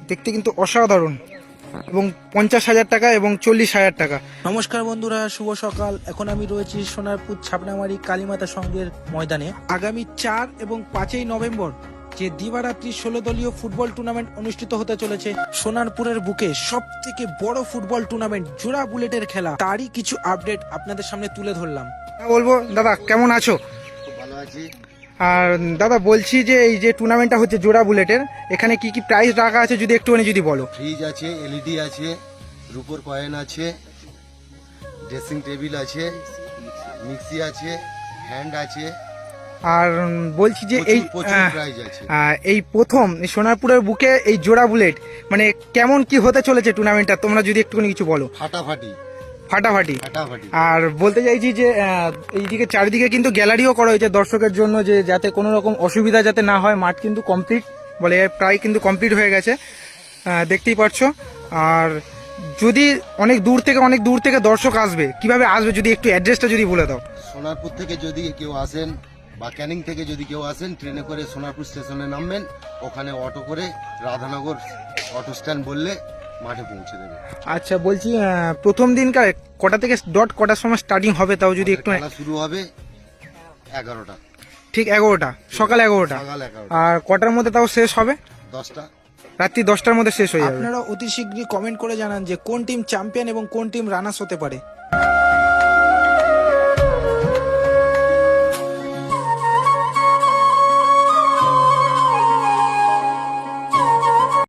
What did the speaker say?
দেখতে কিন্তু অসাধারণ, এবং 50,000 টাকা এবং 40,000 টাকা। নমস্কার বন্ধুরা, শুভ সকাল। এখন আমি রয়েছি সোনারপুর ছাপনামারি কালীমাতা সংঘের ময়দানে। আগামী 4 এবং 5ই নভেম্বর যে দিবারাত্রি 16 দলীয় ফুটবল টুর্নামেন্ট অনুষ্ঠিত হতে চলেছে সোনারপুরের বুকে সব থেকে বড় ফুটবল টুর্নামেন্ট জোড়া বুলেটের খেলা, তারই কিছু আপডেট আপনাদের সামনে তুলে ধরলাম। বলবো দাদা, কেমন আছো? খুব ভালো আছি। আর দাদা বলছি যে এই যে টুর্নামেন্টটা হচ্ছে জোড়া বুলেটের, এখানে কি কি প্রাইস রাখা আছে যদি একটুখানি যদি বলো। ফ্রিজ আছে, এলইডি আছে, রূপোর কয়েন আছে, ড্রেসিং টেবিল আছে, মিক্সি আছে, হ্যান্ড আছে, আর বলছি যে এই প্রচুর প্রাইজ আছে। এই প্রথম এই সোনারপুরের বুকে এই জোড়া বুলেট, মানে কেমন কি হতে চলেছে টুর্নামেন্টটা, তোমরা যদি একটুখানি কিছু বলো। ফাটাফাটি ফাটাফাটি। ফাটাফাটি। আর বলতে চাইছি যে এইদিকে চারিদিকে কিন্তু গ্যালারিও করা হয়েছে দর্শকের জন্য, যে যাতে কোনো রকম অসুবিধা যাতে না হয়। মাঠ কিন্তু কমপ্লিট, বলে প্রায় কিন্তু কমপ্লিট হয়ে গেছে, দেখতেই পাচ্ছ। আর যদি অনেক দূর থেকে দর্শক আসবে, কিভাবে আসবে যদি একটু অ্যাড্রেসটা যদি বলে দাও। সোনারপুর থেকে যদি কেউ আসেন বা ক্যানিং থেকে যদি কেউ আসেন, ট্রেনে করে সোনারপুর স্টেশনে নামবেন, ওখানে অটো করে রাধানগর অটো স্ট্যান্ড বললে মাঠে পৌঁছে দেবে। আচ্ছা, বলছি প্রথম দিনকার কটা থেকে কটার সময় স্টার্টিং হবে, তাও যদি একটু। খেলা শুরু হবে 11টা, ঠিক 11টা, সকাল 11টা। সকাল 11টা। আর কটার মধ্যে তাও শেষ হবে? 10টা। রাত্রি 10টার মধ্যে শেষ হয়ে যাবে। আপনারা অতি শীঘ্রই কমেন্ট করে জানান যে কোন টিম চ্যাম্পিয়ন এবং কোন টিম রানার্স হতে পারে।